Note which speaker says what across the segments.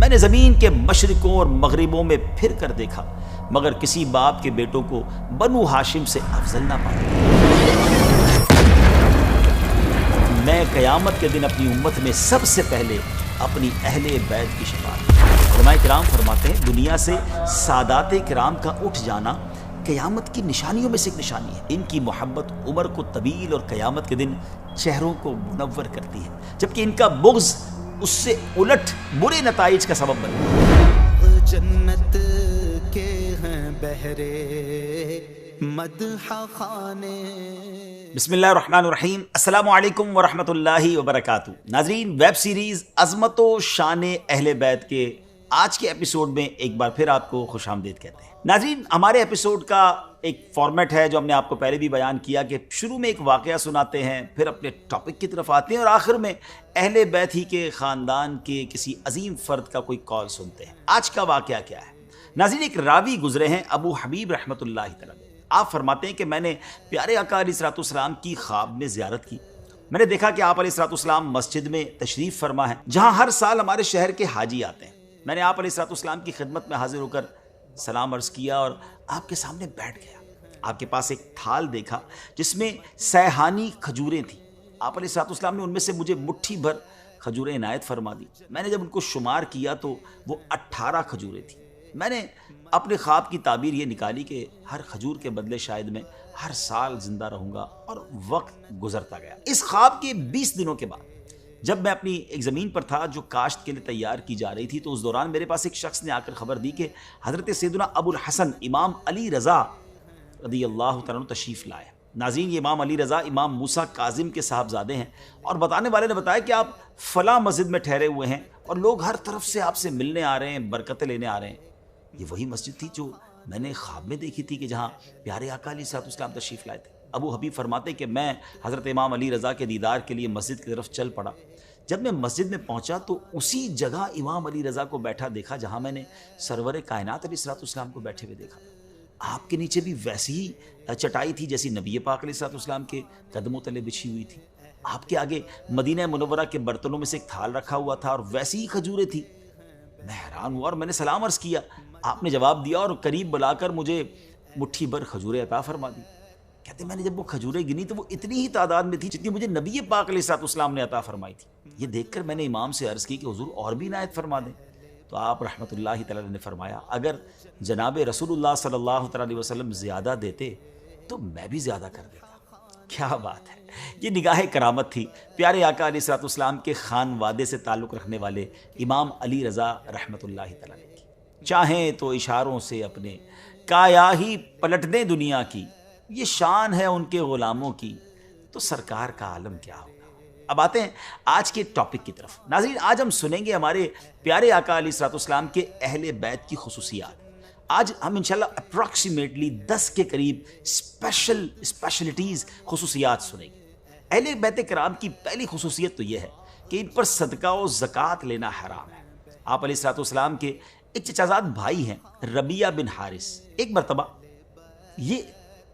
Speaker 1: میں نے زمین کے مشرقوں اور مغربوں میں پھر کر دیکھا مگر کسی باپ کے بیٹوں کو بنو ہاشم سے افضل نہ پایا۔ میں قیامت کے دن اپنی امت میں سب سے پہلے اپنی اہل بیت کی شفاعت۔ علماء کرام فرماتے ہیں دنیا سے سادات کرام کا اٹھ جانا قیامت کی نشانیوں میں سے ایک نشانی ہے۔ ان کی محبت عمر کو طویل اور قیامت کے دن چہروں کو منور کرتی ہے، جبکہ ان کا بغض اس سے الٹ برے نتائج کا سبب بنے۔
Speaker 2: جنت کے ہیں بہرے مدح خانے۔
Speaker 1: بسم اللہ الرحمن الرحیم، السلام علیکم ورحمۃ اللہ وبرکاتہ۔ ناظرین، ویب سیریز عظمت و شان اہل بیت کے آج کے ایپیسوڈ میں ایک بار پھر آپ کو خوش آمدید کہتے ہیں۔ ناظرین، ہمارے ایپیسوڈ کا ایک فارمیٹ ہے جو ہم نے آپ کو پہلے بھی بیان کیا کہ شروع میں ایک واقعہ سناتے ہیں، پھر اپنے ٹاپک کی طرف آتے ہیں اور آخر میں اہل بیت ہی کے خاندان کے کسی عظیم فرد کا کوئی کال سنتے ہیں۔ آج کا واقعہ کیا ہے؟ ناظرین، ایک راوی گزرے ہیں ابو حبیب رحمۃ اللہ تعالی۔ آپ فرماتے ہیں کہ میں نے پیارے آقا علیہ الصلوۃ والسلام کی خواب میں زیارت کی۔ میں نے دیکھا کہ آپ علیہ الصلوۃ والسلام مسجد میں تشریف فرما ہے جہاں ہر سال ہمارے شہر کے حاجی آتے ہیں۔ میں نے آپ علیہ الصلوۃ والسلام کی خدمت میں حاضر ہو کر سلام عرض کیا اور آپ کے سامنے بیٹھ گیا۔ آپ کے پاس ایک تھال دیکھا جس میں سیحانی کھجوریں تھیں۔ آپ علیہ الصلوۃ والسلام نے ان میں سے مجھے مٹھی بھر کھجوریں عنایت فرما دی۔ میں نے جب ان کو شمار کیا تو وہ 18 کھجوریں تھیں۔ میں نے اپنے خواب کی تعبیر یہ نکالی کہ ہر کھجور کے بدلے شاید میں ہر سال زندہ رہوں گا، اور وقت گزرتا گیا۔ اس خواب کے 20 دنوں کے بعد جب میں اپنی ایک زمین پر تھا جو کاشت کے لیے تیار کی جا رہی تھی، تو اس دوران میرے پاس ایک شخص نے آ کر خبر دی کہ حضرت سیدنا ابو الحسن امام علی رضا رضی اللہ تعالیٰ عنہ تشریف لائے۔ ناظرین، یہ امام علی رضا امام موسیٰ کاظم کے صاحبزادے ہیں، اور بتانے والے نے بتایا کہ آپ فلاں مسجد میں ٹھہرے ہوئے ہیں اور لوگ ہر طرف سے آپ سے ملنے آ رہے ہیں، برکتیں لینے آ رہے ہیں۔ یہ وہی مسجد تھی جو میں نے خواب میں دیکھی تھی کہ جہاں پیارے آقا علیہ الصلوۃ والسلام تشریف لائے تھے۔ ابو حبیب فرماتے کہ میں حضرت امام علی رضا کے دیدار کے لیے مسجد کی طرف چل پڑا۔ جب میں مسجد میں پہنچا تو اسی جگہ امام علی رضا کو بیٹھا دیکھا جہاں میں نے سرور کائنات علیہ الصلوۃ والسلام کو بیٹھے ہوئے دیکھا۔ آپ کے نیچے بھی ویسی ہی چٹائی تھی جیسی نبی پاک علیہ الصلوۃ والسلام کے قدموں تلے بچھی ہوئی تھی۔ آپ کے آگے مدینہ منورہ کے برتنوں میں سے ایک تھال رکھا ہوا تھا اور ویسی ہی کھجوریں تھیں۔ میں حیران ہوا اور میں نے سلام عرض کیا۔ آپ نے جواب دیا اور قریب بلا کر مجھے مٹھی بھر کھجوریں عطا فرما دی۔ کہتے میں نے جب وہ کھجوریں گنی تو وہ اتنی ہی تعداد میں تھی جتنی مجھے نبی پاک علیہ الصلوۃ والسلام نے عطا فرمائی تھی۔ یہ دیکھ کر میں نے امام سے عرض کی کہ حضور اور بھی عنایت فرما دیں، تو آپ رحمۃ اللہ تعالی نے فرمایا اگر جناب رسول اللہ صلی اللہ تعالی علیہ وسلم زیادہ دیتے تو میں بھی زیادہ کر دیتا۔ کیا بات ہے! یہ نگاہ کرامت تھی پیارے آقا علیہ الصلوۃ والسلام کے خانوادے سے تعلق رکھنے والے امام علی رضا رحمۃ اللہ تعالی کی۔ چاہیں تو اشاروں سے اپنے کایا ہی پلٹ دیں دنیا کی، یہ شان ہے ان کے غلاموں کی، تو سرکار کا عالم کیا ہوگا۔ اب آتے ہیں آج کے ٹاپک کی طرف۔ ناظرین، آج ہم سنیں گے ہمارے پیارے آقا علیہ الصلوۃ والسلام کے اہل بیت کی خصوصیات۔ آج ہم انشاءاللہ اپروکسیمیٹلی 10 کے قریب اسپیشلٹیز خصوصیات سنیں گے۔ اہل بیت کرام کی پہلی خصوصیت تو یہ ہے کہ ان پر صدقہ و زکوٰۃ لینا حرام ہے۔ آپ علیہ الصلوۃ والسلام کے ایک چچازاد بھائی ہیں ربیعہ بن حارث۔ ایک مرتبہ یہ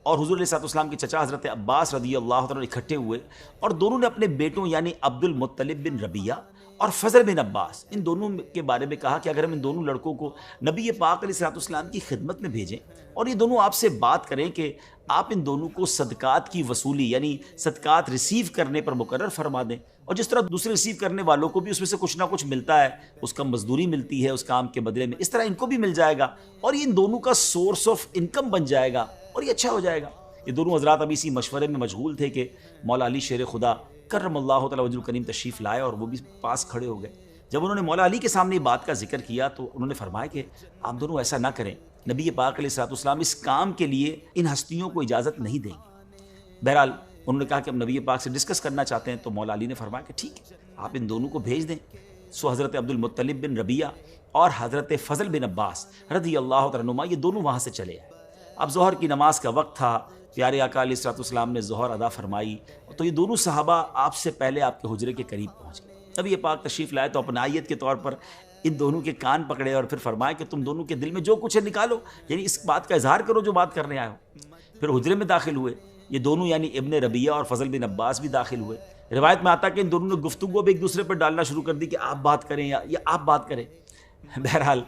Speaker 1: اور حضور علیہ الصلوۃ والسلام کے چچا حضرت عباس رضی اللہ تعالیٰ اکٹھے ہوئے اور دونوں نے اپنے بیٹوں یعنی عبد المطلب بن ربیعہ اور فضل بن عباس، ان دونوں کے بارے میں کہا کہ اگر ہم ان دونوں لڑکوں کو نبی پاک علیہ الصلوۃ والسلام کی خدمت میں بھیجیں اور یہ دونوں آپ سے بات کریں کہ آپ ان دونوں کو صدقات کی وصولی یعنی صدقات ریسیو کرنے پر مقرر فرما دیں، اور جس طرح دوسرے ریسیو کرنے والوں کو بھی اس میں سے کچھ نہ کچھ ملتا ہے، اس کا مزدوری ملتی ہے اس کام کے بدلے میں، اس طرح ان کو بھی مل جائے گا اور یہ ان دونوں کا سورس آف انکم بن جائے گا اور یہ اچھا ہو جائے گا۔ یہ دونوں حضرات ابھی اسی مشورے میں مشغول تھے کہ مولا علی شیر خدا کرم اللہ تعالی وجہ الکریم تشریف لائے اور وہ بھی پاس کھڑے ہو گئے۔ جب انہوں نے مولا علی کے سامنے بات کا ذکر کیا تو انہوں نے فرمایا کہ آپ دونوں ایسا نہ کریں، نبی پاک علیہ الصلوۃ والسلام اس کام کے لیے ان ہستیوں کو اجازت نہیں دیں گے۔ بہرحال انہوں نے کہا کہ ہم نبی پاک سے ڈسکس کرنا چاہتے ہیں، تو مولا علی نے فرمایا کہ ٹھیک ہے، آپ ان دونوں کو بھیج دیں۔ سو حضرت عبد المطلب بن ربیعہ اور حضرت فضل بن عباس رضی اللہ تعالیٰ عنہما یہ دونوں وہاں سے چلے آئے۔ اب ظہر کی نماز کا وقت تھا، پیارے آقا علیہ الصلوۃ والسلام نے ظہر ادا فرمائی تو یہ دونوں صحابہ آپ سے پہلے آپ کے حجرے کے قریب پہنچ گئے۔ نبی پاک تشریف لائے تو اپنائیت کے طور پر ان دونوں کے کان پکڑے اور پھر فرمایا کہ تم دونوں کے دل میں جو کچھ ہے نکالو، یعنی اس بات کا اظہار کرو جو بات کرنے آئے ہو۔ پھر حجرے میں داخل ہوئے، یہ دونوں یعنی ابن ربیعہ اور فضل بن عباس بھی داخل ہوئے۔ روایت میں آتا کہ ان دونوں نے گفتگو بھی ایک دوسرے پر ڈالنا شروع کر دی کہ آپ بات کریں یا آپ بات کریں۔ بہرحال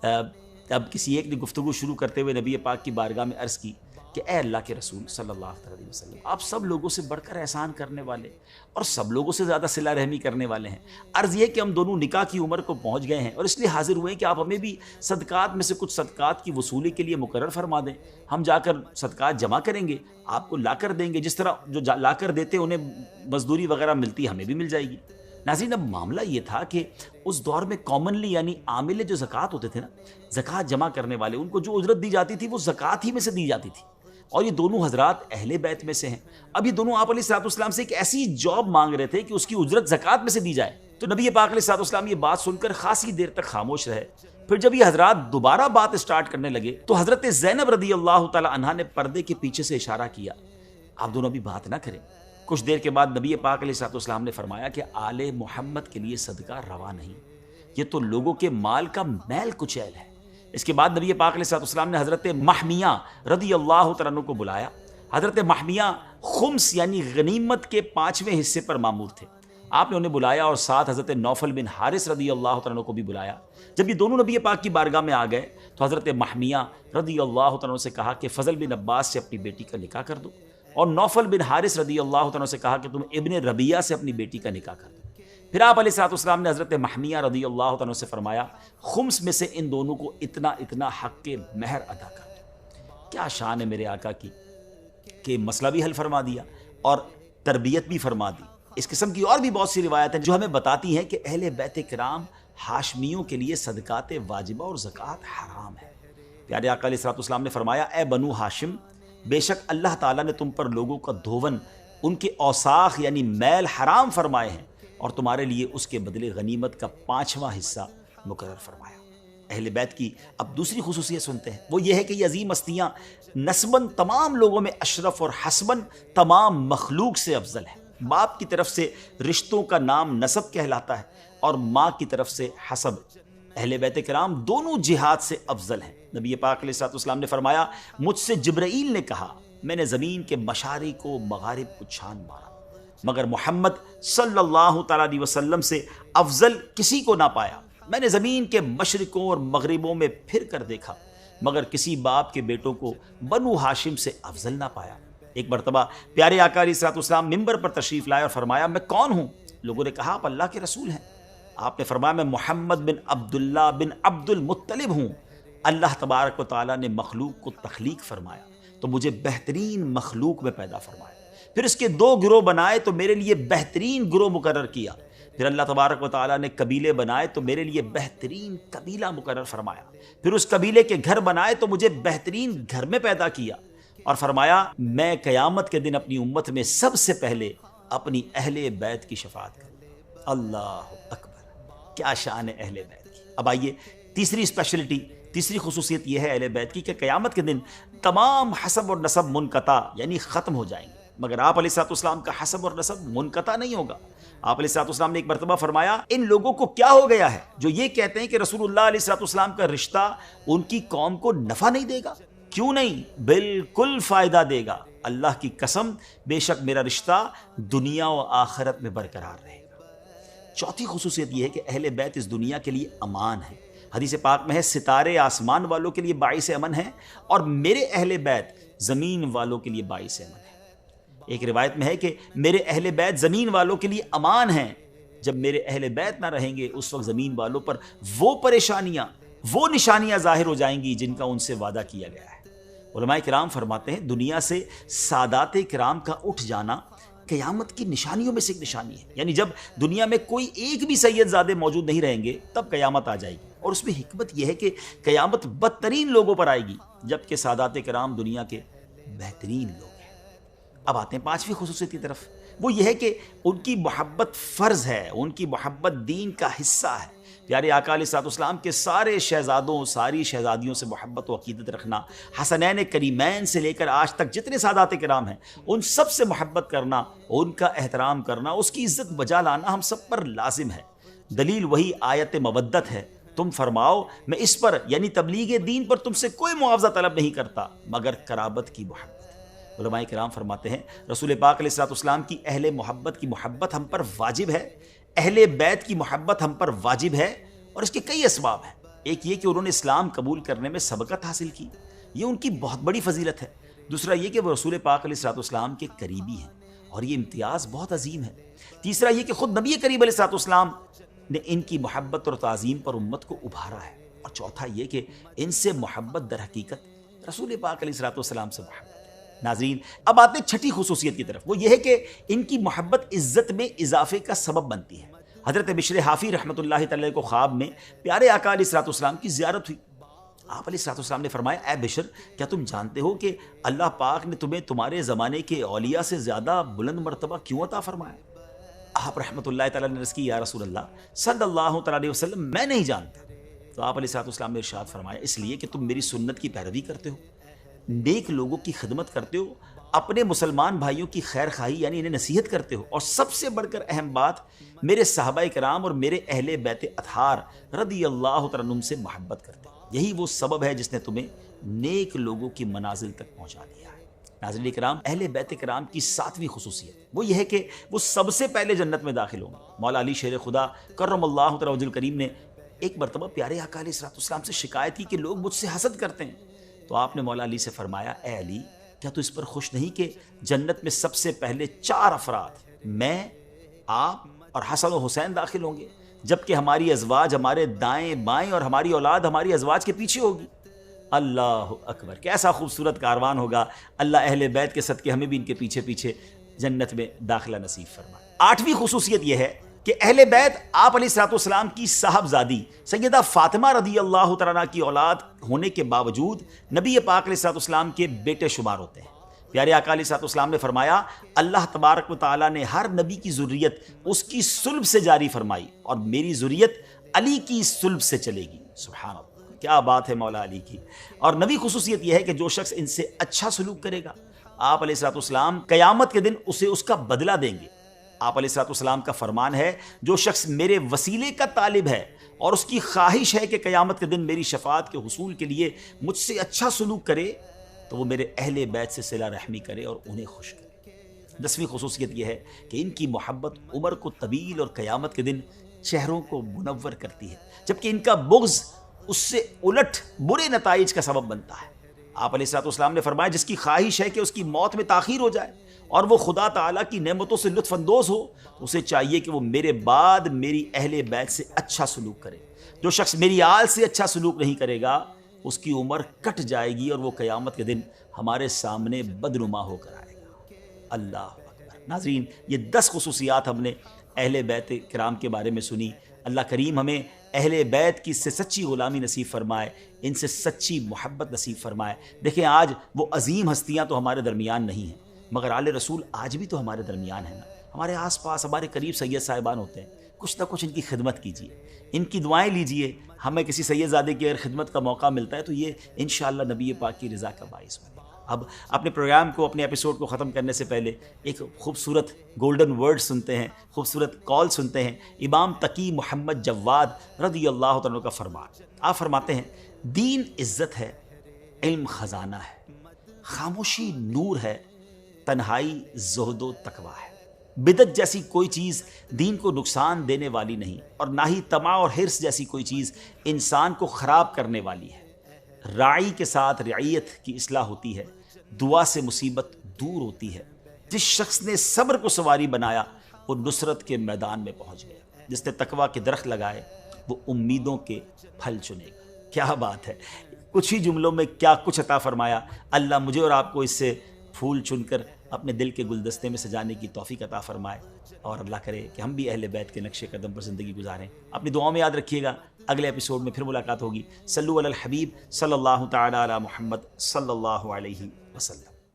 Speaker 1: اب کسی ایک نے گفتگو شروع کرتے ہوئے نبی پاک کی بارگاہ میں عرض کی کہ اے اللہ کے رسول صلی اللہ علیہ وسلم، آپ سب لوگوں سے بڑھ کر احسان کرنے والے اور سب لوگوں سے زیادہ صلہ رحمی کرنے والے ہیں۔ عرض یہ کہ ہم دونوں نکاح کی عمر کو پہنچ گئے ہیں اور اس لیے حاضر ہوئے ہیں کہ آپ ہمیں بھی صدقات میں سے کچھ صدقات کی وصولی کے لیے مقرر فرما دیں۔ ہم جا کر صدقات جمع کریں گے، آپ کو لا کر دیں گے، جس طرح جو لا کر دیتے انہیں مزدوری وغیرہ ملتی ہمیں بھی مل جائے گی۔ ناظرین، اب معاملہ یہ تھا کہ اس دور میں کامنلی یعنی عامل جو زکوٰۃ ہوتے تھے نا، زکوٰۃ جمع کرنے والے، ان کو جو اجرت دی جاتی تھی وہ زکوٰۃ ہی میں سے دی جاتی تھی، اور یہ دونوں حضرات اہل بیت میں سے ہیں۔ اب یہ دونوں آپ علیہ الصلوۃ والسلام سے ایک ایسی جاب مانگ رہے تھے کہ اس کی اجرت زکوٰۃ میں سے دی جائے، تو نبی پاک علیہ الصلوۃ والسلام یہ بات سن کر خاصی دیر تک خاموش رہے۔ پھر جب یہ حضرات دوبارہ بات اسٹارٹ کرنے لگے تو حضرت زینب رضی اللہ تعالی عنہا نے پردے کے پیچھے سے اشارہ کیا، آپ دونوں ابھی بات نہ کریں۔ کچھ دیر کے بعد نبی پاک علیہ الصلوۃ والسلام نے فرمایا کہ آل محمد کے لیے صدقہ روا نہیں، یہ تو لوگوں کے مال کا میل کچیل ہے۔ اس کے بعد نبی پاک علیہ الصلوۃ والسلام نے حضرت محمیہ رضی اللہ تعالیٰ عنہ کو بلایا۔ حضرت محمیہ خمس یعنی غنیمت کے 5ویں حصے پر مامور تھے، آپ نے انہیں بلایا اور ساتھ حضرت نوفل بن حارث رضی اللہ تعالیٰ عنہ کو بھی بلایا۔ جب یہ دونوں نبی پاک کی بارگاہ میں آ گئے تو حضرت محمیہ رضی اللہ تعالیٰ عنہ سے کہا کہ فضل بن عباس سے اپنی بیٹی کا نکاح کر دو، اور نوفل بن حارث رضی اللہ تعالیٰ سے کہا کہ تم ابن ربیعہ سے اپنی بیٹی کا نکاح کر دو۔ پھر آپ علیہ الصلوۃ والسلام نے حضرت محمیہ رضی اللہ تعالیٰ سے فرمایا خمس میں سے ان دونوں کو اتنا اتنا حق کے مہر ادا کر دو۔ کیا شان ہے میرے آقا کی کہ مسئلہ بھی حل فرما دیا اور تربیت بھی فرما دی۔ اس قسم کی اور بھی بہت سی روایت ہیں جو ہمیں بتاتی ہیں کہ اہل بیت کرام ہاشمیوں کے لیے صدقات واجبہ اور زکوٰۃ حرام ہے۔ پیارے آقا علیہ الصلوۃ والسلام نے فرمایا اے بنو ہاشم، بے شک اللہ تعالیٰ نے تم پر لوگوں کا دھون، ان کے اوساخ یعنی میل حرام فرمائے ہیں، اور تمہارے لیے اس کے بدلے غنیمت کا 5واں حصہ مقرر فرمایا۔ اہل بیت کی اب دوسری خصوصیت سنتے ہیں، وہ یہ ہے کہ یہ عظیم ہستیاں نسباً تمام لوگوں میں اشرف اور حسباً تمام مخلوق سے افضل ہیں۔ باپ کی طرف سے رشتوں کا نام نسب کہلاتا ہے اور ماں کی طرف سے حسب۔ اہل بیت کرام دونوں جہاد سے افضل ہیں۔ نبی پاک علیہ الصلوۃ والسلام نے فرمایا مجھ سے جبرائیل نے کہا میں نے زمین کے مشارق و مغارب کو چھان مارا مگر محمد صلی اللہ تعالیٰ علیہ وسلم سے افضل کسی کو نہ پایا۔ میں نے زمین کے مشرقوں اور مغربوں میں پھر کر دیکھا مگر کسی باپ کے بیٹوں کو بنو ہاشم سے افضل نہ پایا۔ ایک مرتبہ پیارے آقا علیہ الصلوۃ والسلام ممبر پر تشریف لائے اور فرمایا میں کون ہوں؟ لوگوں نے کہا آپ اللہ کے رسول ہیں۔ آپ نے فرمایا میں محمد بن عبداللہ بن عبد المطلب ہوں۔ اللہ تبارک و تعالیٰ نے مخلوق کو تخلیق فرمایا تو مجھے بہترین مخلوق میں پیدا فرمایا، پھر اس کے 2 گروہ بنائے تو میرے لیے بہترین گروہ مقرر کیا، پھر اللہ تبارک و تعالیٰ نے قبیلے بنائے تو میرے لیے بہترین قبیلہ مقرر فرمایا، پھر اس قبیلے کے گھر بنائے تو مجھے بہترین گھر میں پیدا کیا، اور فرمایا میں قیامت کے دن اپنی امت میں سب سے پہلے اپنی اہل بیت کی شفاعت کروں۔ اللہ اکبر، کیا شان ہے اہل بیت کی۔ اب آئیے تیسری خصوصیت یہ ہے اہل بیت کی کہ قیامت کے دن تمام حسب اور نسب منقطع یعنی ختم ہو جائیں گے، مگر آپ علیہ الصلوۃ والسلام کا حسب اور نسب منقطع نہیں ہوگا۔ آپ علیہ الصلوۃ والسلام نے ایک مرتبہ فرمایا ان لوگوں کو کیا ہو گیا ہے جو یہ کہتے ہیں کہ رسول اللہ علیہ الصلوۃ والسلام کا رشتہ ان کی قوم کو نفع نہیں دے گا؟ کیوں نہیں، بالکل فائدہ دے گا، اللہ کی قسم بے شک میرا رشتہ دنیا و آخرت میں برقرار رہے گا۔ چوتھی خصوصیت یہ ہے کہ اہل بیت اس دنیا کے لیے امان ہے۔ حدیث پاک میں ہے ستارے آسمان والوں کے لیے باعث امن ہیں اور میرے اہل بیت زمین والوں کے لیے باعث امن ہے۔ ایک روایت میں ہے کہ میرے اہل بیت زمین والوں کے لیے امان ہیں، جب میرے اہل بیت نہ رہیں گے اس وقت زمین والوں پر وہ پریشانیاں، وہ نشانیاں ظاہر ہو جائیں گی جن کا ان سے وعدہ کیا گیا ہے۔ علماء کرام فرماتے ہیں دنیا سے سادات کرام کا اٹھ جانا قیامت کی نشانیوں میں سے ایک نشانی ہے، یعنی جب دنیا میں کوئی ایک بھی سید زادے موجود نہیں رہیں گے تب قیامت آ جائے گی، اور اس میں حکمت یہ ہے کہ قیامت بدترین لوگوں پر آئے گی جبکہ سادات کرام دنیا کے بہترین لوگ ہیں۔ اب آتے ہیں 5ویں خصوصیت کی طرف، وہ یہ ہے کہ ان کی محبت فرض ہے، ان کی محبت دین کا حصہ ہے۔ پیارے آقا علیہ الصلوۃ والسلام کے سارے شہزادوں ساری شہزادیوں سے محبت و عقیدت رکھنا، حسنین کریمین سے لے کر آج تک جتنے سادات کرام ہیں ان سب سے محبت کرنا، ان کا احترام کرنا، اس کی عزت بجا لانا ہم سب پر لازم ہے۔ دلیل وہی آیت مودت ہے، تم فرماؤ میں اس پر یعنی تبلیغ دین پر تم سے کوئی معاوضہ طلب نہیں کرتا مگر قرابت کی محبت۔ علماء کرام فرماتے ہیں رسول پاک علیہ الصلوۃ والسلام کی اہل محبت کی محبت ہم پر واجب ہے، اہل بیت کی محبت ہم پر واجب ہے، اور اس کے کئی اسباب ہیں۔ ایک یہ کہ انہوں نے اسلام قبول کرنے میں سبقت حاصل کی، یہ ان کی بہت بڑی فضیلت ہے۔ دوسرا یہ کہ وہ رسول پاک علیہ الصلوۃ والسلام کے قریبی ہیں، اور یہ امتیاز بہت عظیم ہے۔ تیسرا یہ کہ خود نبی کریم علیہ الصلوۃ والسلام نے ان کی محبت اور تعظیم پر امت کو ابھارا ہے۔ اور چوتھا یہ کہ ان سے محبت در حقیقت رسول پاک علیہ الصلوۃ والسلام سے محبت ہے۔ ناظرین، اب آتے ہیں چھٹی خصوصیت کی طرف، وہ یہ ہے کہ ان کی محبت عزت میں اضافے کا سبب بنتی ہے۔ حضرت بشر حافی رحمۃ اللہ تعالی کو خواب میں پیارے آقا علیہ الصلوۃ والسلام کی زیارت ہوئی۔ آپ علیہ الصلوۃ والسلام نے فرمایا، اے بشر، کیا تم جانتے ہو کہ اللہ پاک نے تمہیں تمہارے زمانے کے اولیاء سے زیادہ بلند مرتبہ کیوں عطا فرمایا؟ آپ رحمۃ اللہ تعالی نے عرض کی، یا رسول اللہ صلی اللہ تعالی علیہ وسلم، میں نہیں جانتا۔ تو آپ علیہ الصلوۃ والسلام نے ارشاد فرمایا، اس لیے کہ تم میری سنت کی پیروی کرتے ہو، نیک لوگوں کی خدمت کرتے ہو، اپنے مسلمان بھائیوں کی خیر خواہی یعنی انہیں نصیحت کرتے ہو، اور سب سے بڑھ کر اہم بات، میرے صحابہ کرام اور میرے اہل بیت اطہار رضی اللہ تعالیٰ عنہم سے محبت کرتے ہو۔ یہی وہ سبب ہے جس نے تمہیں نیک لوگوں کی منازل تک پہنچا دیا ہے۔ ناظرین کرام، اہل بیت کرام کی ساتویں خصوصیت وہ یہ ہے کہ وہ سب سے پہلے جنت میں داخل ہوں گے۔ مولا علی شیر خدا کرم اللہ تعالی وجہ الکریم نے ایک مرتبہ پیارے آقا علیہ الصلوۃ والسلام سے شکایت کی کہ لوگ مجھ سے حسد کرتے ہیں، تو آپ نے مولا علی سے فرمایا، اے علی، کیا تو اس پر خوش نہیں کہ جنت میں سب سے پہلے 4 افراد، میں، آپ اور حسن و حسین داخل ہوں گے، جبکہ ہماری ازواج ہمارے دائیں بائیں اور ہماری اولاد ہماری ازواج کے پیچھے ہوگی۔ اللہ اکبر، کیسا خوبصورت کاروان ہوگا۔ اللہ اہل بیت کے صدقے ہمیں بھی ان کے پیچھے پیچھے جنت میں داخلہ نصیب فرمائے۔ 8ویں خصوصیت یہ ہے کہ اہل بیت آپ علیہ الصلوۃ والسلام کی صاحبزادی سیدہ فاطمہ رضی اللہ تعالیٰ عنہ کی اولاد ہونے کے باوجود نبی پاک علیہ الصلوۃ والسلام کے بیٹے شمار ہوتے ہیں۔ پیارے آقا علیہ الصلوۃ والسلام نے فرمایا، اللہ تبارک و تعالیٰ نے ہر نبی کی ذریت اس کی صلب سے جاری فرمائی، اور میری ذریت علی کی صلب سے چلے گی۔ سبحان اللہ، کیا بات ہے مولا علی کی۔ اور نبی خصوصیت یہ ہے کہ جو شخص ان سے اچھا سلوک کرے گا، آپ علیہ الصلوۃ والسلام قیامت کے دن اسے اس کا بدلہ دیں گے۔ آپ علیہ الصلوۃ والسلام کا فرمان ہے، جو شخص میرے وسیلے کا طالب ہے اور اس کی خواہش ہے کہ قیامت کے دن میری شفاعت کے حصول کے لیے مجھ سے اچھا سلوک کرے، تو وہ میرے اہل بیت سے صلہ رحمی کرے اور انہیں خوش کرے۔ 10ویں خصوصیت یہ ہے کہ ان کی محبت عمر کو طویل اور قیامت کے دن چہروں کو منور کرتی ہے، جبکہ ان کا بغض اس سے الٹ برے نتائج کا سبب بنتا ہے۔ آپ علیہ الصلوۃ والسلام نے فرمایا، جس کی خواہش ہے کہ اس کی موت میں تاخیر ہو جائے اور وہ خدا تعالیٰ کی نعمتوں سے لطف اندوز ہو، تو اسے چاہیے کہ وہ میرے بعد میری اہل بیت سے اچھا سلوک کرے۔ جو شخص میری آل سے اچھا سلوک نہیں کرے گا، اس کی عمر کٹ جائے گی اور وہ قیامت کے دن ہمارے سامنے بدنما ہو کر آئے گا۔ اللہ اکبر۔ ناظرین، یہ 10 خصوصیات ہم نے اہل بیت کرام کے بارے میں سنی۔ اللہ کریم ہمیں اہل بیت کی سے سچی غلامی نصیب فرمائے، ان سے سچی محبت نصیب فرمائے۔ دیکھیں، آج وہ عظیم ہستیاں تو ہمارے درمیان نہیں ہیں، مگر آل رسول آج بھی تو ہمارے درمیان ہیں نا۔ ہمارے آس پاس ہمارے قریب سید صاحبان ہوتے ہیں، کچھ نہ کچھ ان کی خدمت کیجیے، ان کی دعائیں لیجیے۔ ہمیں کسی سید زادے کی اگر خدمت کا موقع ملتا ہے تو یہ انشاءاللہ نبی پاک کی رضا کا باعث بنے گا۔ اب اپنے پروگرام کو، اپنے ایپیسوڈ کو ختم کرنے سے پہلے ایک خوبصورت گولڈن ورڈ سنتے ہیں، خوبصورت کال سنتے ہیں۔ امام تقی محمد جواد رضی اللہ تعالیٰ کا فرمان، آپ فرماتے ہیں، دین عزت ہے، علم خزانہ ہے، خاموشی نور ہے، تنہائی زہد و تقویٰ ہے۔ بدعت جیسی کوئی چیز دین کو نقصان دینے والی نہیں، اور نہ ہی طمع اور حرص جیسی کوئی چیز انسان کو خراب کرنے والی ہے۔ راعی کے ساتھ رعیت کی اصلاح ہوتی ہے، دعا سے مصیبت دور ہوتی ہے۔ جس شخص نے صبر کو سواری بنایا، وہ نصرت کے میدان میں پہنچ گیا۔ جس نے تقویٰ کے درخت لگائے، وہ امیدوں کے پھل چنے گا۔ کیا بات ہے، کچھ ہی جملوں میں کیا کچھ عطا فرمایا۔ اللہ مجھے اور آپ کو اس سے پھول چن کر اپنے دل کے گلدستے میں سجانے کی توفیق عطا فرمائے، اور اللہ کرے کہ ہم بھی اہل بیت کے نقش قدم پر زندگی گزاریں۔ اپنی دعاؤں میں یاد رکھیے گا، اگلے ایپیسوڈ میں پھر ملاقات ہوگی۔ صلو علی الحبیب صلی اللہ تعالی علی محمد صلی اللہ علیہ وسلم۔